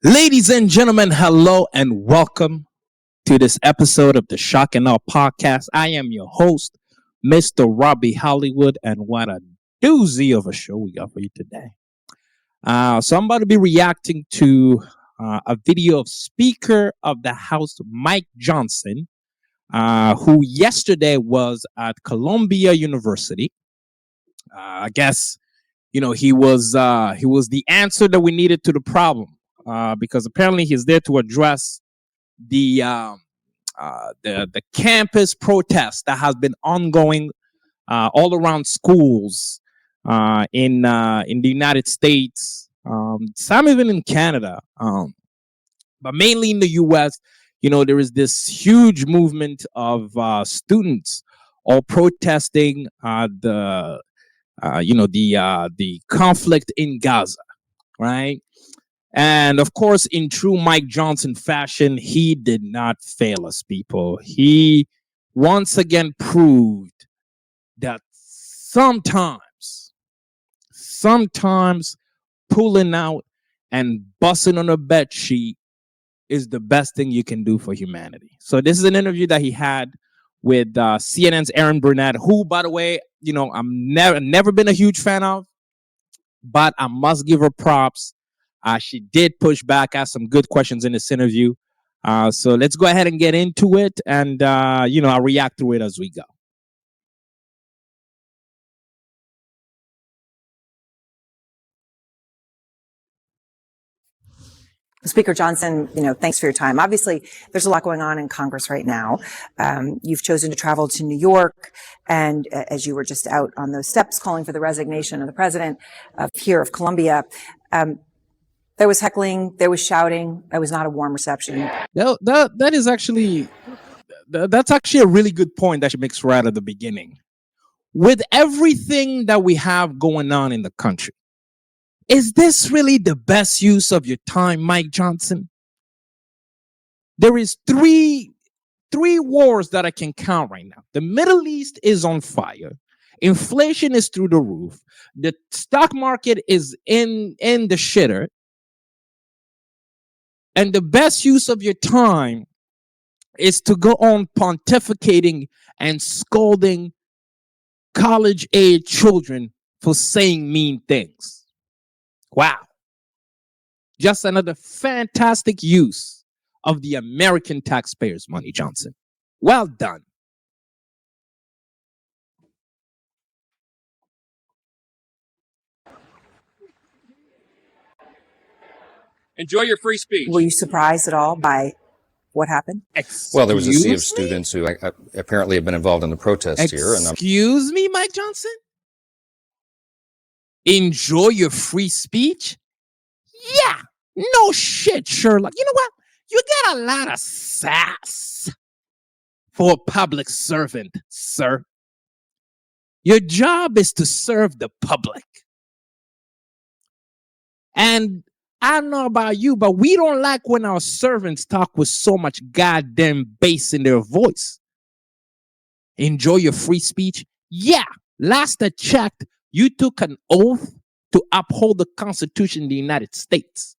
Ladies and gentlemen, hello and welcome to this episode of the Shock and Awe podcast. I am your host, Mr. Robbie Hollywood, and what a doozy of a show we got for you today. So I'm about to be reacting to a video of Speaker of the House Mike Johnson, who yesterday was at Columbia University. I guess he was the answer that we needed to the problem. Because apparently he's there to address the campus protest that has been ongoing all around schools in the United States, some even in Canada, but mainly in the U.S. There is this huge movement of students all protesting the conflict in Gaza, right? And of course, in true Mike Johnson fashion, he did not fail us, people. He once again proved that sometimes pulling out and busting on a bed sheet is the best thing you can do for humanity. So this is an interview that he had with CNN's Erin Burnett, who, by the way, I'm never been a huge fan of, but I must give her props. She did push back, ask some good questions in this interview. So let's go ahead and get into it. And, I'll react to it as we go. Speaker Johnson, thanks for your time. Obviously, there's a lot going on in Congress right now. You've chosen to travel to New York, and as you were just out on those steps calling for the resignation of the president of Columbia, there was heckling, there was shouting. That was not a warm reception. That's actually a really good point that she makes right at the beginning. With everything that we have going on in the country, is this really the best use of your time, Mike Johnson? There is three wars that I can count right now. The Middle East is on fire. Inflation is through the roof. The stock market is in the shitter. And the best use of your time is to go on pontificating and scolding college-age children for saying mean things. Wow. Just another fantastic use of the American taxpayers' money, Johnson. Well done. Enjoy your free speech. Were you surprised at all by what happened? Well, there was a sea of students who apparently have been involved in the protest here. Excuse me, Mike Johnson? Enjoy your free speech? Yeah, no shit, Sherlock. You know what? You got a lot of sass for a public servant, sir. Your job is to serve the public. And I don't know about you, but we don't like when our servants talk with so much goddamn bass in their voice. Enjoy your free speech? Yeah. Last I checked, you took an oath to uphold the Constitution of the United States.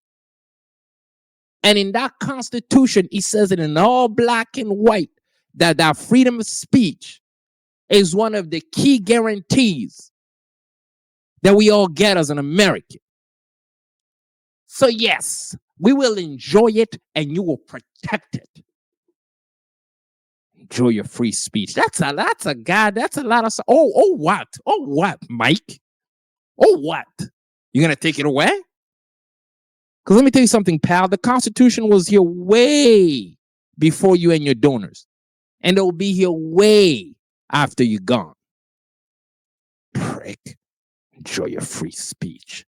And in that Constitution, it says it in all black and white that freedom of speech is one of the key guarantees that we all get as an American. So yes, we will enjoy it and you will protect it. Enjoy your free speech. That's a lot of. Oh, what, Mike? Oh, what? You're going to take it away? Because let me tell you something, pal. The Constitution was here way before you and your donors. And it will be here way after you're gone. Prick. Enjoy your free speech.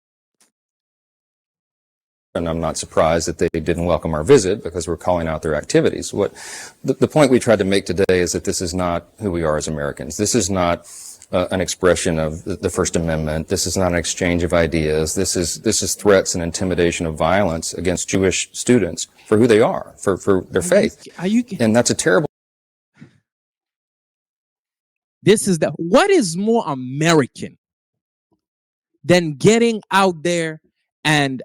And I'm not surprised that they didn't welcome our visit because we're calling out their activities. The point we tried to make today is that this is not who we are as Americans. This is not an expression of the First Amendment. This is not an exchange of ideas. This is threats and intimidation of violence against Jewish students for who they are, for their faith. And that's a terrible. What is more American than getting out there and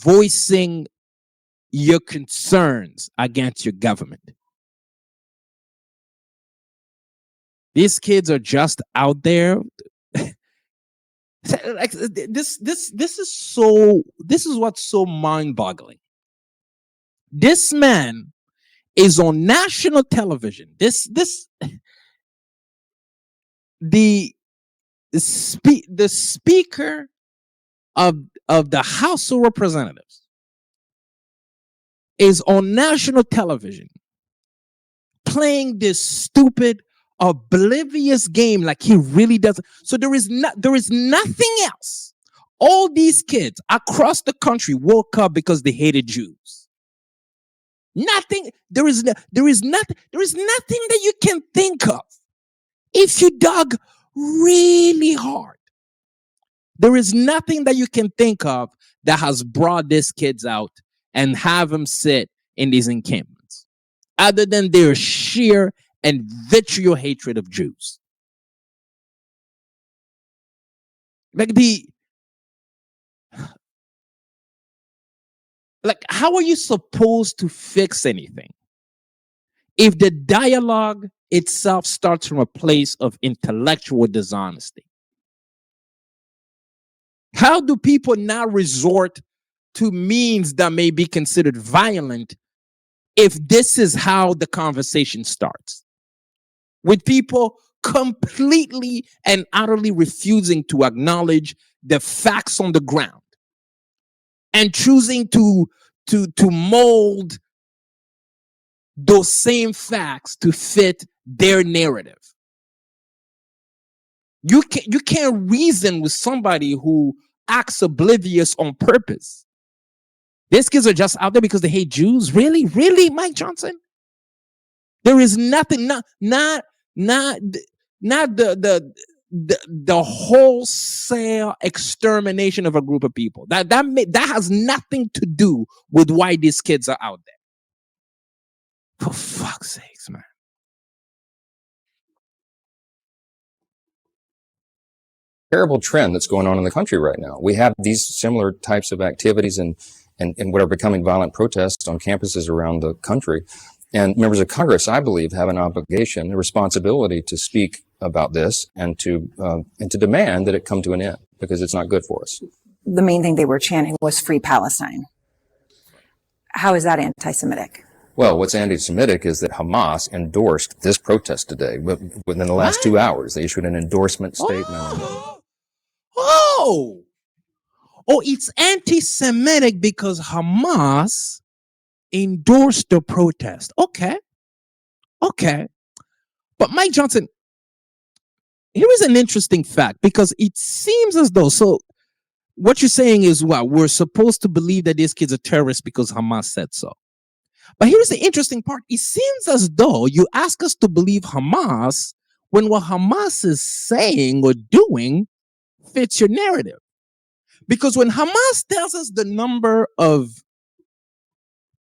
voicing your concerns against your government. These kids are just out there. Like this is what's so mind-boggling. This man is on national television. The speaker of the House of Representatives is on national television playing this stupid, oblivious game like he really doesn't. So there is nothing else. All these kids across the country woke up because they hated Jews. Nothing. There is nothing that you can think of if you dug really hard. There is nothing that you can think of that has brought these kids out and have them sit in these encampments, other than their sheer and vitriol hatred of Jews. How are you supposed to fix anything if the dialogue itself starts from a place of intellectual dishonesty? How do people now resort to means that may be considered violent if this is how the conversation starts? With people completely and utterly refusing to acknowledge the facts on the ground and choosing to mold those same facts to fit their narrative. You can't reason with somebody who acts oblivious on purpose. These kids are just out there because they hate Jews. Really, Mike Johnson? There is nothing, not the wholesale extermination of a group of people. That has nothing to do with why these kids are out there. For fuck's sakes, man. Terrible trend that's going on in the country right now. We have these similar types of activities and what are becoming violent protests on campuses around the country. And members of Congress, I believe, have an obligation, a responsibility to speak about this and to demand that it come to an end, because it's not good for us. The main thing they were chanting was free Palestine. How is that anti-Semitic? Well, what's anti-Semitic is that Hamas endorsed this protest today. Within the last 2 hours, they issued an endorsement statement. Oh, it's anti-Semitic because Hamas endorsed the protest. Okay. But Mike Johnson, here is an interesting fact, because it seems as though, so what you're saying is, well, we're supposed to believe that these kids are terrorists because Hamas said so. But here's the interesting part. It seems as though you ask us to believe Hamas when what Hamas is saying or doing fits your narrative. Because when Hamas tells us the number of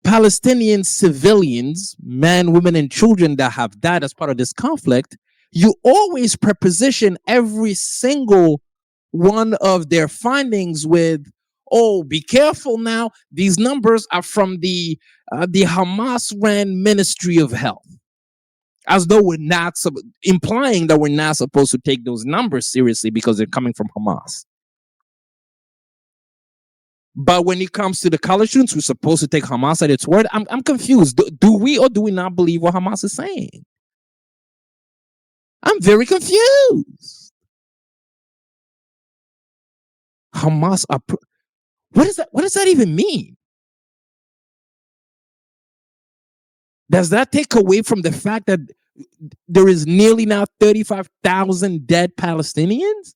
Palestinian civilians, men, women, and children that have died as part of this conflict, you always preposition every single one of their findings with, oh, be careful now. These numbers are from the Hamas-ran Ministry of Health. As though we're not, implying that we're not supposed to take those numbers seriously because they're coming from Hamas. But when it comes to the college students, we're supposed to take Hamas at its word. I'm confused. Do we or do we not believe what Hamas is saying? I'm very confused. Hamas, what does that even mean? Does that take away from the fact that there is nearly now 35,000 dead Palestinians?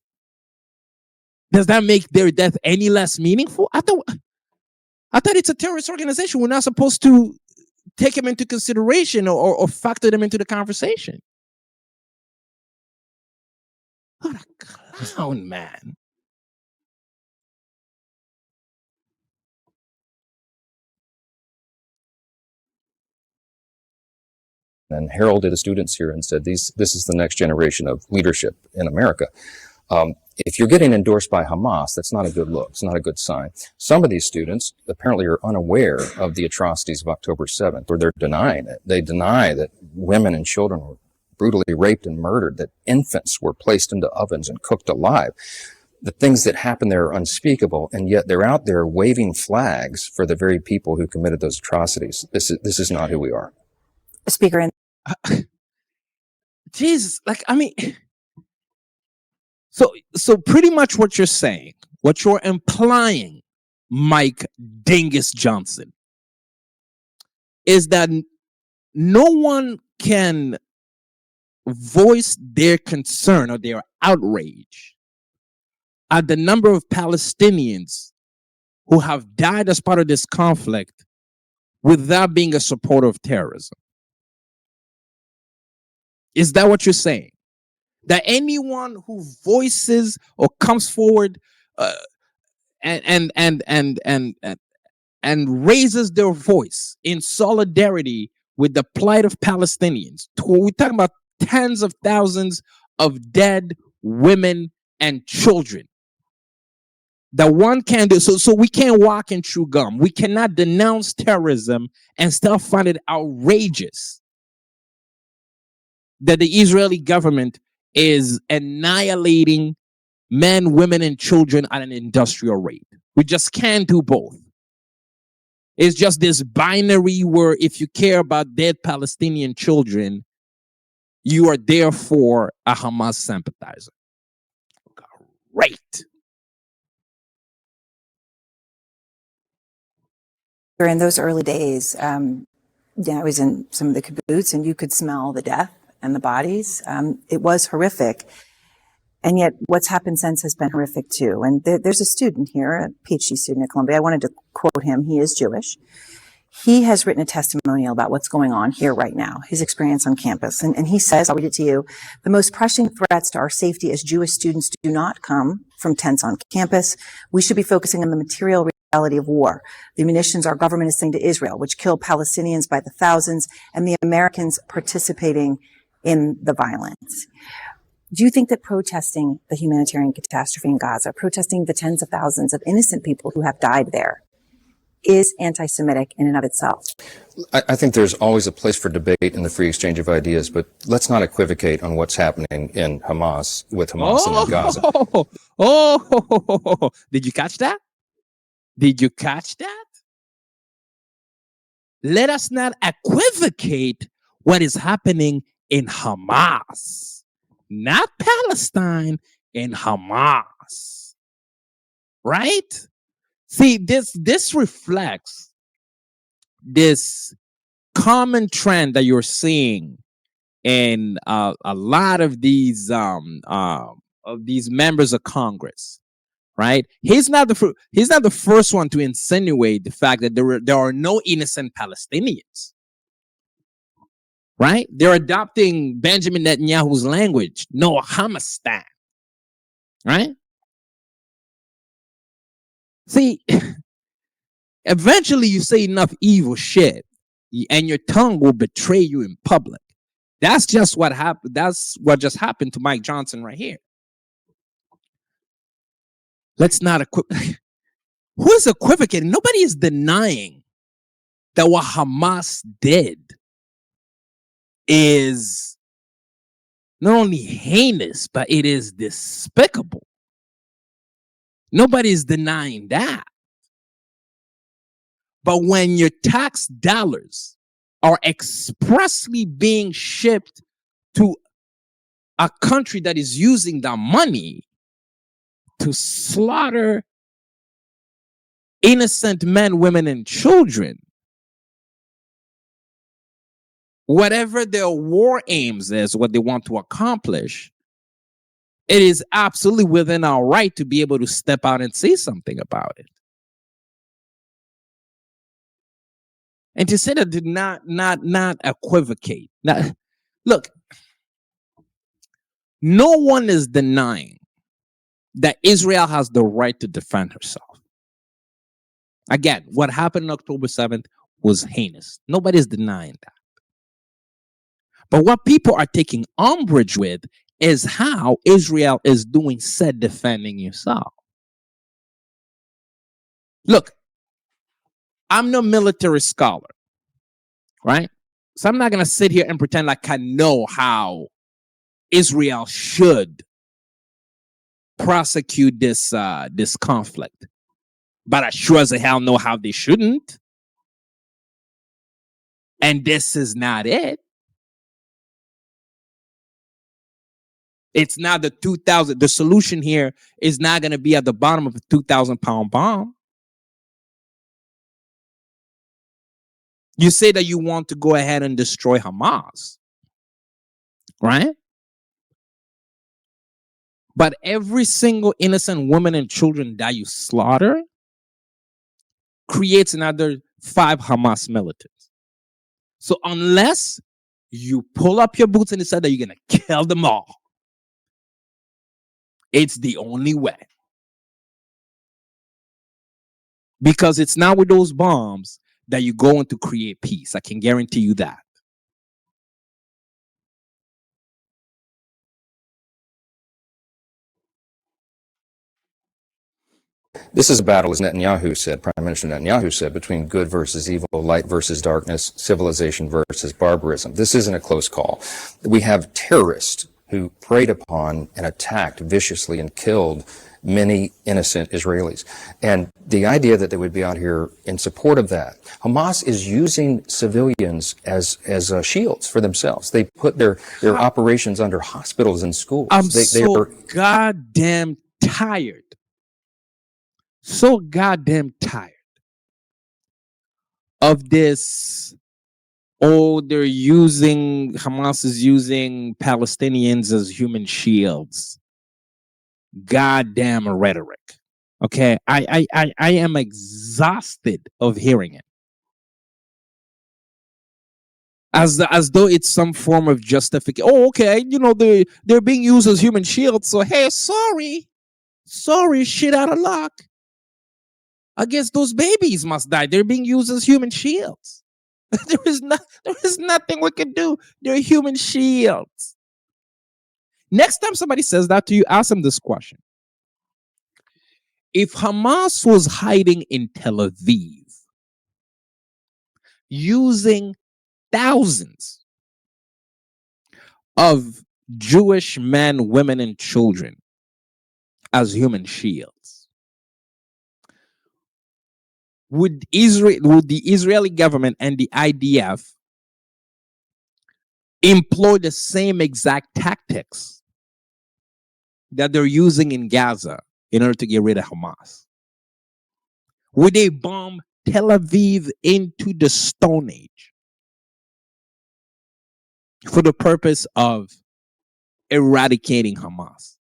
Does that make their death any less meaningful? I thought it's a terrorist organization. We're not supposed to take them into consideration or factor them into the conversation. What a clown, man. And heralded the students here and said, this is the next generation of leadership in America. If you're getting endorsed by Hamas, that's not a good look. It's not a good sign. Some of these students apparently are unaware of the atrocities of October 7th, or they're denying it. They deny that women and children were brutally raped and murdered, that infants were placed into ovens and cooked alive. The things that happened there are unspeakable, and yet they're out there waving flags for the very people who committed those atrocities. This is not who we are. Speaker, in Jesus, like, I mean, so pretty much what you're saying, what you're implying, Mike Dingus Johnson, is that no one can voice their concern or their outrage at the number of Palestinians who have died as part of this conflict without being a supporter of terrorism. Is that what you're saying? That anyone who voices or comes forward and raises their voice in solidarity with the plight of Palestinians, we're talking about tens of thousands of dead women and children, that one can do so we can't walk and chew gum. We cannot denounce terrorism and still find it outrageous that the Israeli government is annihilating men, women, and children at an industrial rate. We just can't do both. It's just this binary where if you care about dead Palestinian children, you are therefore a Hamas sympathizer. Great. in those early days, I was in some of the kibbutz, and you could smell the death and the bodies. It was horrific. And yet what's happened since has been horrific too. And there's a student here, a PhD student at Columbia. I wanted to quote him. He is Jewish. He has written a testimonial about what's going on here right now, his experience on campus. And he says, I'll read it to you, the most pressing threats to our safety as Jewish students do not come from tents on campus. We should be focusing on the material reality of war, the munitions our government is sending to Israel, which kill Palestinians by the thousands, and the Americans participating in the violence. Do you think that protesting the humanitarian catastrophe in Gaza, protesting the tens of thousands of innocent people who have died there, is anti-Semitic in and of itself? I think there's always a place for debate in the free exchange of ideas, but let's not equivocate on what's happening in Hamas with Hamas and in Gaza. Did you catch that? Did you catch that? Let us not equivocate what is happening in Hamas, not Palestine, in Hamas. Right? See, this reflects this common trend that you're seeing in a lot of these members of Congress. Right? He's not the first one to insinuate the fact that there are no innocent Palestinians. Right? They're adopting Benjamin Netanyahu's language, no Hamastan. Right? See, eventually you say enough evil shit and your tongue will betray you in public. That's just what happened. That's what just happened to Mike Johnson right here. Let's not who is equivocating? Nobody is denying that what Hamas did is not only heinous, but it is despicable. Nobody is denying that. But when your tax dollars are expressly being shipped to a country that is using that money to slaughter innocent men, women, and children, whatever their war aims is, what they want to accomplish, it is absolutely within our right to be able to step out and say something about it. And to say that did not equivocate. Now, look, no one is denying that Israel has the right to defend herself. Again, what happened on October 7th was heinous. Nobody's denying that. But what people are taking umbrage with is how Israel is doing said defending yourself. Look, I'm no military scholar, right? So I'm not going to sit here and pretend like I know how Israel should prosecute this conflict. But I sure as hell know how they shouldn't. And this is not it. It's not the 2,000. The solution here is not going to be at the bottom of a 2,000-pound bomb. You say that you want to go ahead and destroy Hamas, right? But every single innocent woman and children that you slaughter creates another 5 Hamas militants. So unless you pull up your boots and decide that you're going to kill them all, it's the only way. Because it's not with those bombs that you're going to create peace. I can guarantee you that. This is a battle, as Netanyahu said, Prime Minister Netanyahu said, between good versus evil, light versus darkness, civilization versus barbarism. This isn't a close call. We have terrorists who preyed upon and attacked viciously and killed many innocent Israelis. And the idea that they would be out here in support of that. Hamas is using civilians as shields for themselves. They put their operations under hospitals and schools. I'm so goddamn tired. So goddamn tired of this. Oh, Hamas is using Palestinians as human shields. Goddamn rhetoric. Okay, I am exhausted of hearing it. As though it's some form of justification. Oh, okay, they're being used as human shields. So hey, sorry, shit out of luck. I guess those babies must die. They're being used as human shields. There is nothing we can do. They're human shields. Next time somebody says that to you, ask them this question. If Hamas was hiding in Tel Aviv, using thousands of Jewish men, women, and children as human shields, would the Israeli government and the IDF employ the same exact tactics that they're using in Gaza in order to get rid of Hamas? Would they bomb Tel Aviv into the Stone Age for the purpose of eradicating Hamas?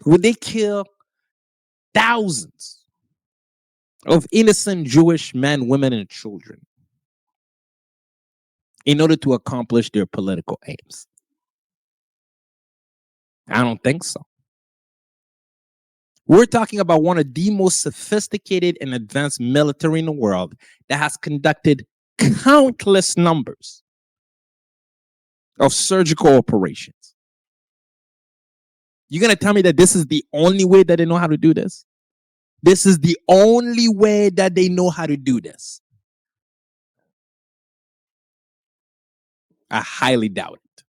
Would they kill thousands of innocent Jewish men, women, and children in order to accomplish their political aims? I don't think so. We're talking about one of the most sophisticated and advanced military in the world that has conducted countless numbers of surgical operations. You're going to tell me that this is the only way that they know how to do this? This is the only way that they know how to do this? I highly doubt it.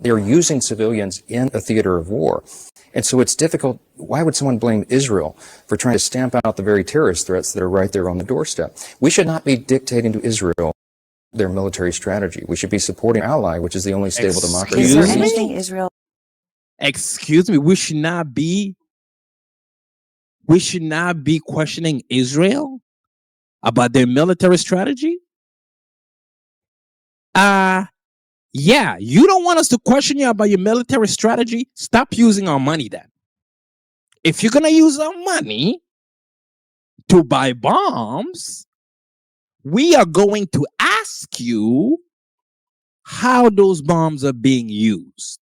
They're using civilians in a theater of war. And so it's difficult. Why would someone blame Israel for trying to stamp out the very terrorist threats that are right there on the doorstep? We should not be dictating to Israel their military strategy. We should be supporting our ally, which is the only stable democracy. Is there anything Israel? Excuse me, we should not be questioning Israel about their military strategy? Yeah, you don't want us to question you about your military strategy? Stop using our money then. If you're going to use our money to buy bombs, we are going to ask you how those bombs are being used.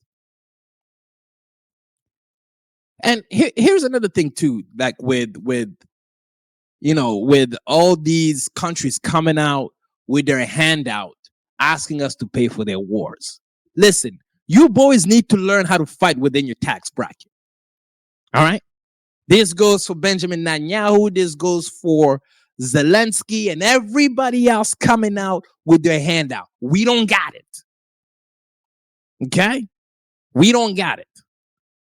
And here's another thing too, like with with all these countries coming out with their handout, asking us to pay for their wars. Listen, you boys need to learn how to fight within your tax bracket. All right? This goes for Benjamin Netanyahu. This goes for Zelensky and everybody else coming out with their handout. We don't got it. Okay? We don't got it.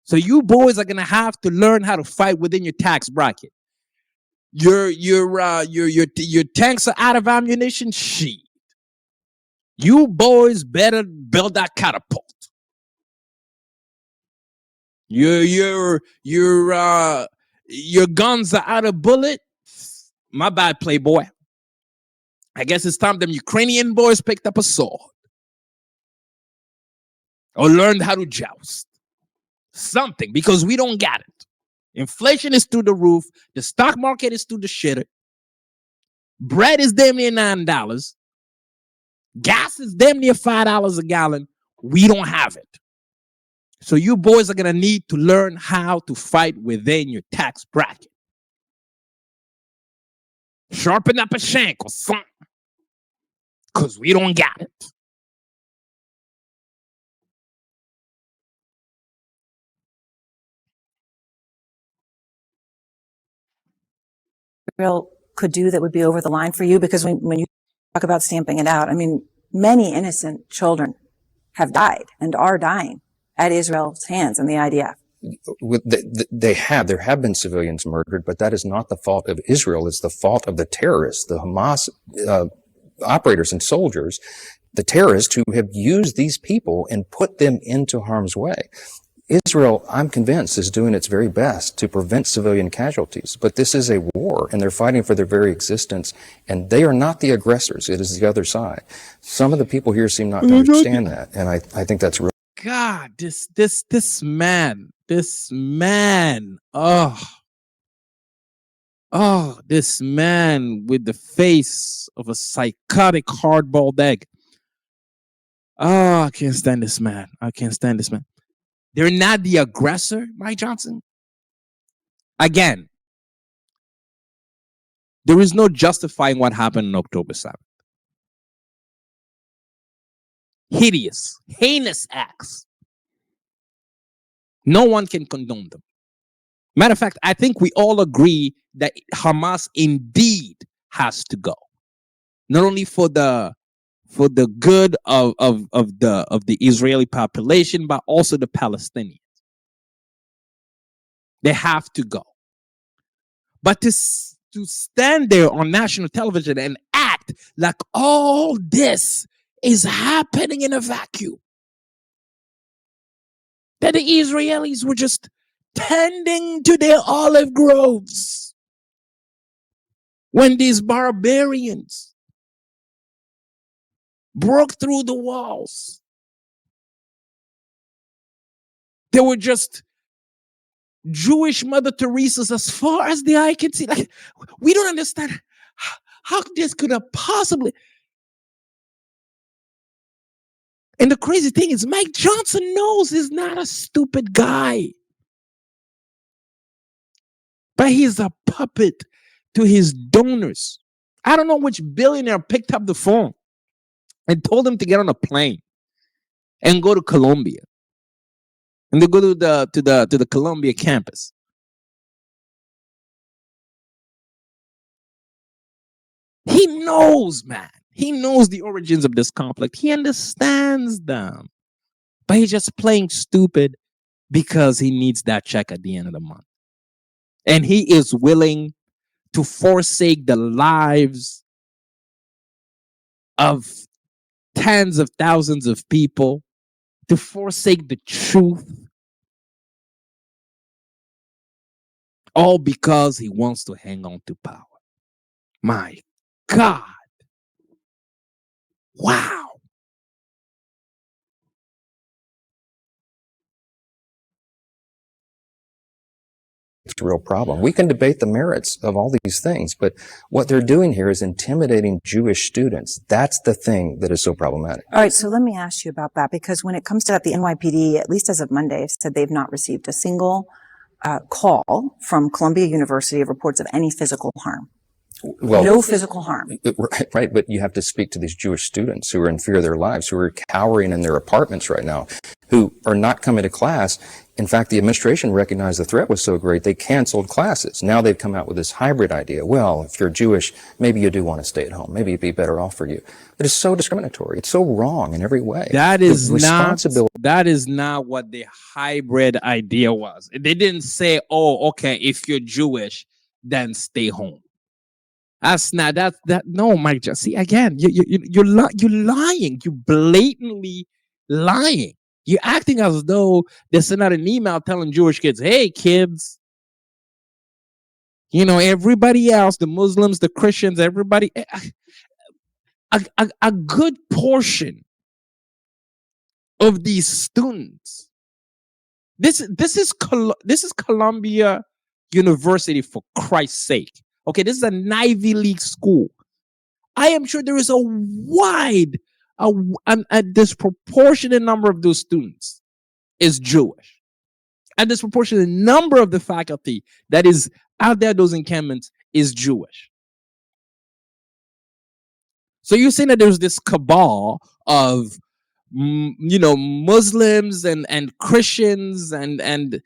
So you boys are gonna have to learn how to fight within your tax bracket. Your tanks are out of ammunition. Shit. You boys better build that catapult. Your guns are out of bullet. My bad, Playboy. I guess it's time them Ukrainian boys picked up a sword or learned how to joust. Something, because we don't got it. Inflation is through the roof. The stock market is through the shitter. Bread is damn near $9. Gas is damn near $5 a gallon. We don't have it. So you boys are going to need to learn how to fight within your tax bracket. Sharpen up a shank or something. Because we don't got it. Israel could do that would be over the line for you? Because when you talk about stamping it out, I mean, many innocent children have died and are dying at Israel's hands and the IDF. There have been civilians murdered, but that is not the fault of Israel. It's the fault of the terrorists, the Hamas operators and soldiers, the terrorists who have used these people and put them into harm's way. Israel, I'm convinced, is doing its very best to prevent civilian casualties, but this is a war, and they're fighting for their very existence, and they are not the aggressors. It is the other side. Some of the people here seem not to understand that, and I think that's real. God, this man, this man with the face of a psychotic hard-boiled egg. Oh, I can't stand this man. I can't stand this man. They're not the aggressor, Mike Johnson. Again, there is no justifying what happened on October 7th. Hideous, heinous acts. No one can condone them. Matter of fact, I think we all agree that Hamas indeed has to go. Not only for the good of the Israeli population, but also the Palestinians. They have to go. But to stand there on national television and act like all this is happening in a vacuum, that the Israelis were just tending to their olive groves when these barbarians broke through the walls. They were just Jewish Mother Teresa's as far as the eye can see. Like, we don't understand how this could have possibly. And the crazy thing is, Mike Johnson knows he's not a stupid guy. But he's a puppet to his donors. I don't know which billionaire picked up the phone and told him to get on a plane and go to Colombia. And they go to the Colombia campus. He knows, man. He knows the origins of this conflict. He understands them. But he's just playing stupid because he needs that check at the end of the month. And he is willing to forsake the lives of tens of thousands of people, to forsake the truth, all because he wants to hang on to power. My God. Wow. It's a real problem. We can debate the merits of all these things, but what they're doing here is intimidating Jewish students. That's the thing that is so problematic. All right, so let me ask you about that, because when it comes to that, the NYPD, at least as of Monday, have said they've not received a single call from Columbia University of reports of any physical harm. Well, no physical harm. Right, but you have to speak to these Jewish students who are in fear of their lives, who are cowering in their apartments right now, who are not coming to class. In fact, the administration recognized the threat was so great, they canceled classes. Now they've come out with this hybrid idea. Well, if you're Jewish, maybe you do want to stay at home. Maybe it'd be better off for you. It is so discriminatory. It's so wrong in every way. That is not what the hybrid idea was. They didn't say, "Oh, okay, if you're Jewish, then stay home." That's not that. No, Mike. Just see again. You're lying. You blatantly lying. You're acting as though they sent out an email telling Jewish kids, "Hey, kids, everybody else, the Muslims, the Christians, everybody, a good portion of these students. This is Columbia University, for Christ's sake. Okay, this is an Ivy League school. I am sure there is a disproportionate number of those students is Jewish. A disproportionate number of the faculty that is out there, those encampments, is Jewish. So you're saying that there's this cabal of Muslims and Christians and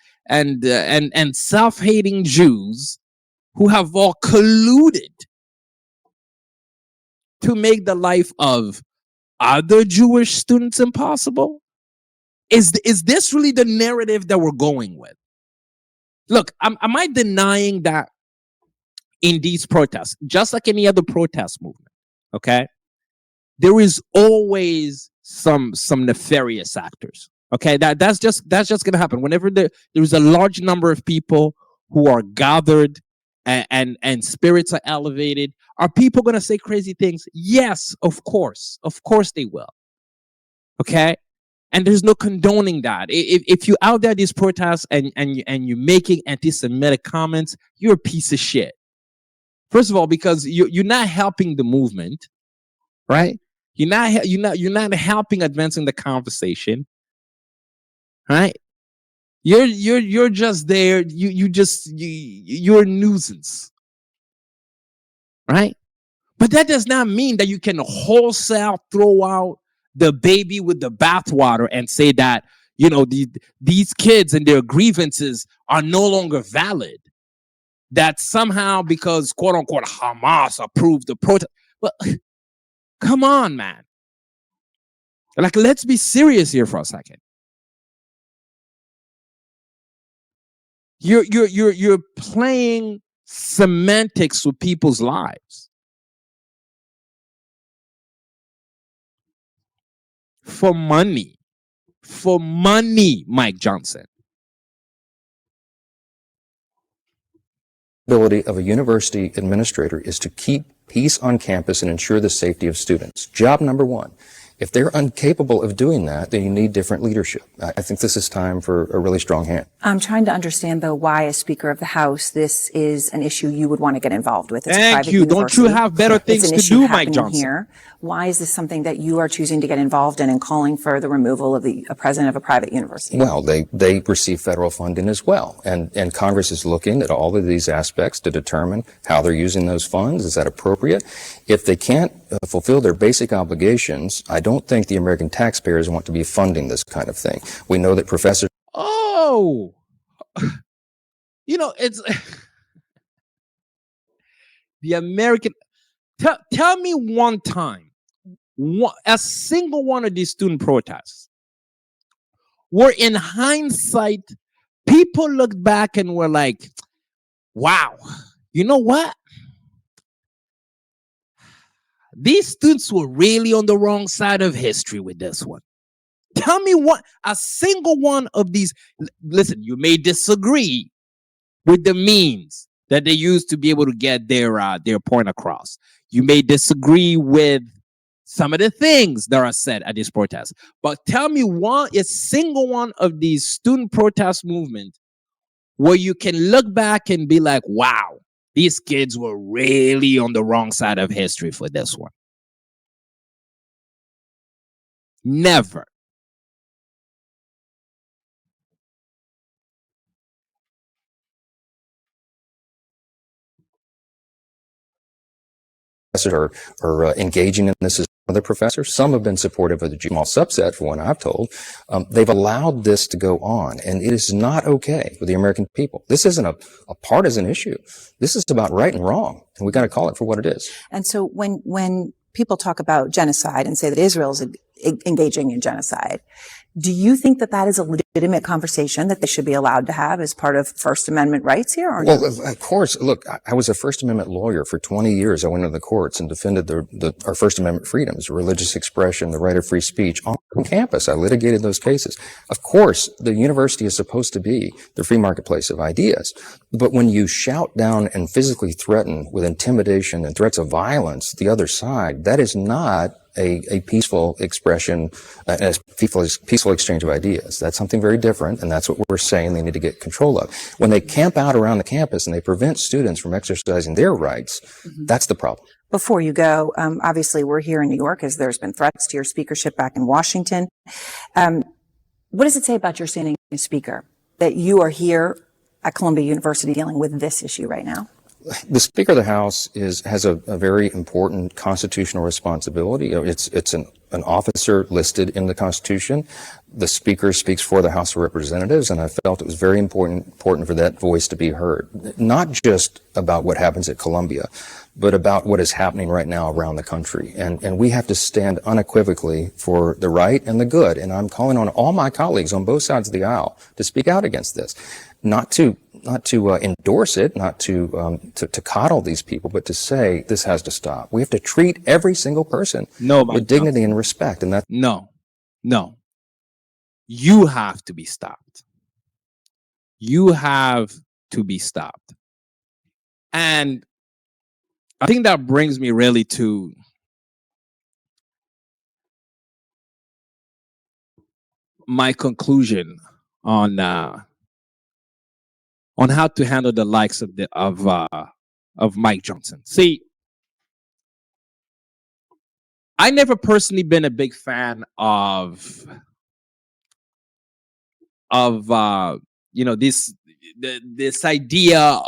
self-hating Jews who have all colluded to make the life of other Jewish students impossible? Is this really the narrative that we're going with? Look, am I denying that in these protests, just like any other protest movement, okay, there is always some nefarious actors. Okay, that's just gonna happen whenever there's a large number of people who are gathered and spirits are elevated. Are people gonna say crazy things? Yes, of course they will. Okay, and there's no condoning that. If you out there these protests and you're making anti-Semitic comments, you're a piece of shit. First of all, because you're not helping the movement, right? You're not helping advancing the conversation, right? You're just there. You're a nuisance, right? But that does not mean that you can wholesale throw out the baby with the bathwater and say that these kids and their grievances are no longer valid. That somehow because quote unquote Hamas approved the protest. Well, come on, man. Like, let's be serious here for a second. You're playing semantics with people's lives for money. For money, Mike Johnson. Ability of a university administrator is to keep peace on campus and ensure the safety of students. Job number one. If they're incapable of doing that, then you need different leadership. I think this is time for a really strong hand. I'm trying to understand, though, why, as Speaker of the House, this is an issue you would want to get involved with. It's Thank you. Don't you have better things to do, Mike Johnson? Here. Why is this something that you are choosing to get involved in and calling for the removal of a president of a private university? Well, they receive federal funding as well. And Congress is looking at all of these aspects to determine how they're using those funds. Is that appropriate? If they can't fulfill their basic obligations, I don't think the American taxpayers want to be funding this kind of thing. We know that professors... Oh, it's the American... Tell me one time, a single one of these student protests where in hindsight, people looked back and were like, wow, you know what? These students were really on the wrong side of history with this one. Tell me a single one of these. Listen, you may disagree with the means that they use to be able to get their point across. You may disagree with some of the things that are said at this protest. But tell me a single one of these student protest movement where you can look back and be like, wow, these kids were really on the wrong side of history for this one. Never. are engaging in this as other professors. Some have been supportive of the small subset, for what I've told. They've allowed this to go on, and it is not okay with the American people. This isn't a partisan issue. This is about right and wrong, and we got to call it for what it is. And so when people talk about genocide and say that Israel is engaging in genocide, do you think that that is a legitimate conversation that they should be allowed to have as part of First Amendment rights here? Or well, no? of course. Look, I was a First Amendment lawyer for 20 years. I went into the courts and defended our First Amendment freedoms, religious expression, the right of free speech on campus. I litigated those cases. Of course, the university is supposed to be the free marketplace of ideas. But when you shout down and physically threaten with intimidation and threats of violence the other side, that is not a peaceful expression, a peaceful exchange of ideas. That's something very different, and that's what we're saying they need to get control of. When they camp out around the campus and they prevent students from exercising their rights, that's the problem. Before you go, obviously we're here in New York as there's been threats to your speakership back in Washington. What does it say about your standing as speaker that you are here at Columbia University dealing with this issue right now? The Speaker of the House has a very important constitutional responsibility. You know, it's an officer listed in the Constitution. The Speaker speaks for the House of Representatives, and I felt it was very important for that voice to be heard. Not just about what happens at Columbia, but about what is happening right now around the country. And we have to stand unequivocally for the right and the good. And I'm calling on all my colleagues on both sides of the aisle to speak out against this. Not to endorse it, not to coddle these people, but to say this has to stop. We have to treat every single person with dignity and respect, and that. No, you have to be stopped. You have to be stopped, and I think that brings me really to my conclusion on how to handle the likes of Mike Johnson. See, I never personally been a big fan of this idea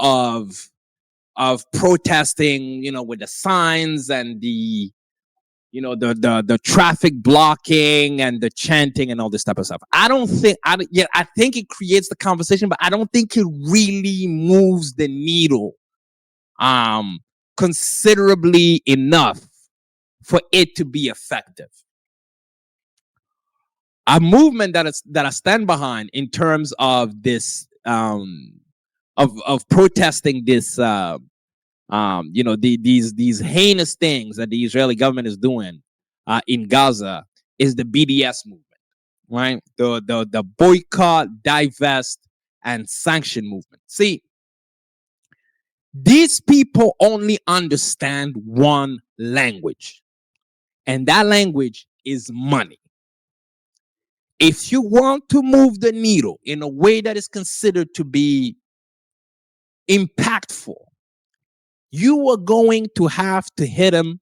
of protesting, with the signs and the traffic blocking and the chanting and all this type of stuff. I think it creates the conversation, but I don't think it really moves the needle considerably enough for it to be effective. A movement that I stand behind in terms of this of protesting this these heinous things that the Israeli government is doing in Gaza is the BDS movement, right? The boycott, divest, and sanction movement. See, these people only understand one language, and that language is money. If you want to move the needle in a way that is considered to be impactful, you are going to have to hit them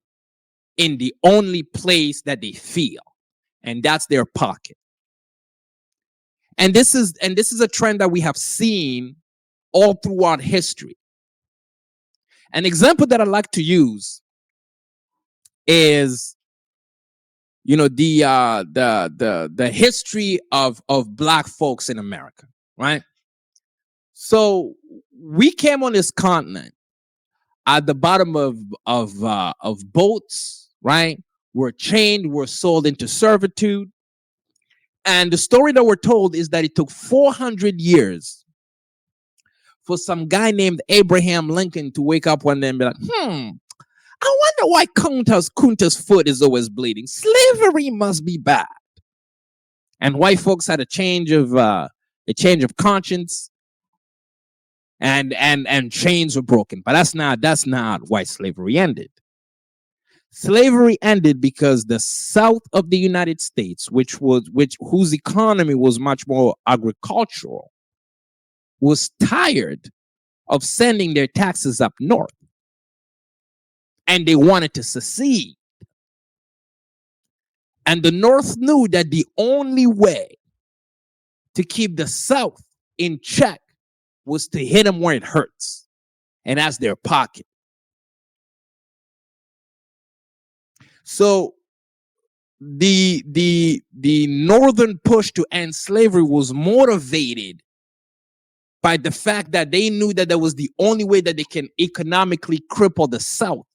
in the only place that they feel, and that's their pocket. And this is a trend that we have seen all throughout history. An example that I like to use is, the history of Black folks in America, right? So we came on this continent at the bottom of boats, right? We're chained, we're sold into servitude. And the story that we're told is that it took 400 years for some guy named Abraham Lincoln to wake up one day and be like, I wonder why Kunta's foot is always bleeding. Slavery must be bad. And white folks had a change of conscience, and chains were broken. But that's not why slavery ended. Slavery ended because the South of the United States, whose economy was much more agricultural, was tired of sending their taxes up north. And they wanted to secede. And the North knew that the only way to keep the South in check was to hit them where it hurts. And that's their pocket. So the northern push to end slavery was motivated by the fact that they knew that that was the only way that they can economically cripple the South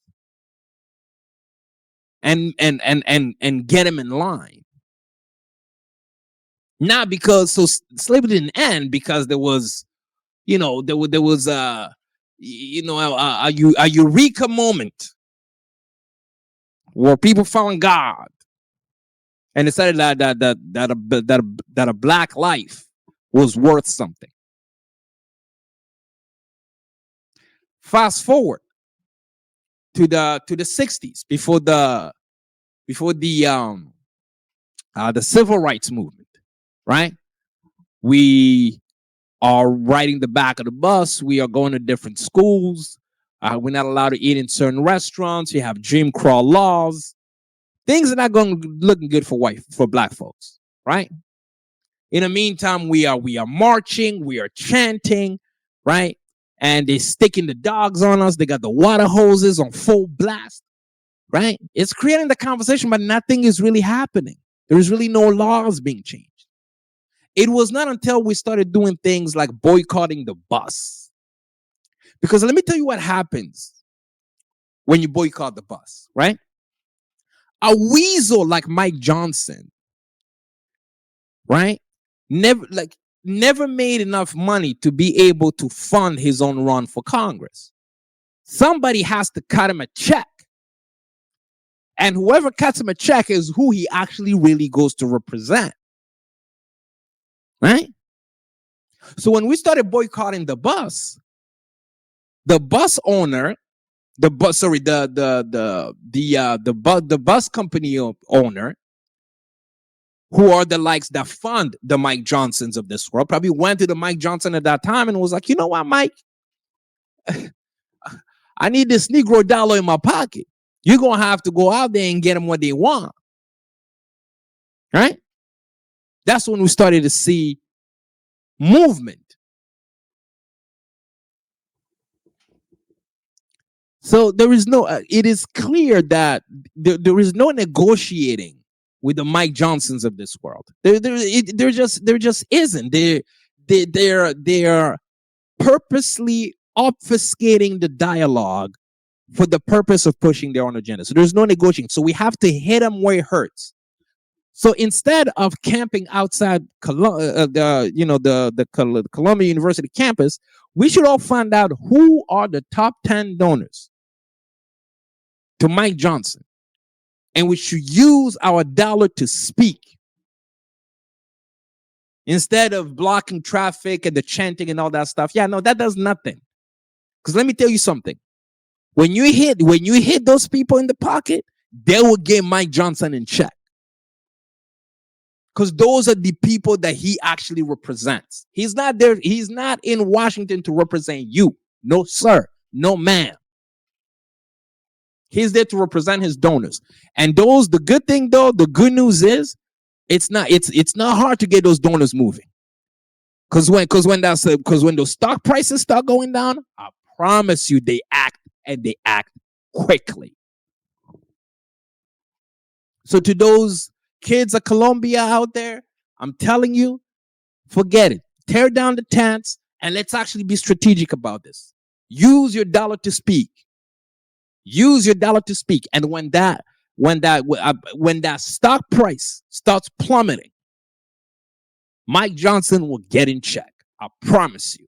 and get them in line. Not because slavery didn't end because there was, there was a eureka moment where people found God and decided that a black life was worth something. Fast forward to the 60s, before the civil rights movement, right? We are riding the back of the bus. We are going to different schools. We're not allowed to eat in certain restaurants. You have Jim Crow laws. Things are not looking good for black folks, right? In the meantime, we are marching, we are chanting, right? And they're sticking the dogs on us. They got the water hoses on full blast, right? It's creating the conversation, but nothing is really happening. There is really no laws being changed. It was not until we started doing things like boycotting the bus. Because let me tell you what happens when you boycott the bus, right? A weasel like Mike Johnson, right? Never made enough money to be able to fund his own run for Congress. Somebody has to cut him a check. And whoever cuts him a check is who he actually really goes to represent. Right? So when we started boycotting the bus owner, the bus company owner, who are the likes that fund the Mike Johnsons of this world, probably went to the Mike Johnson at that time and was like, you know what, Mike? I need this Negro dollar in my pocket. You're going to have to go out there and get them what they want. Right? That's when we started to see movement. So there is it is clear that there is no negotiating with the Mike Johnsons of this world. There just isn't. They're purposely obfuscating the dialogue for the purpose of pushing their own agenda. So there's no negotiating. So we have to hit them where it hurts. So instead of camping outside the Columbia University campus, we should all find out who are the top 10 donors to Mike Johnson. And we should use our dollar to speak instead of blocking traffic and the chanting and all that stuff. Yeah, no, that does nothing. Because let me tell you something. When you hit those people in the pocket, they will get Mike Johnson in check. Because those are the people that he actually represents. He's not there. He's not in Washington to represent you. No, sir. No, ma'am. He's there to represent his donors. And the good thing though, the good news is it's not hard to get those donors moving. Because when those stock prices start going down, I promise you they act quickly. So to those kids of Colombia out there, I'm telling you, forget it. Tear down the tents and let's actually be strategic about this. Use your dollar to speak. Use your dollar to speak. And when that stock price starts plummeting, Mike Johnson will get in check. I promise you.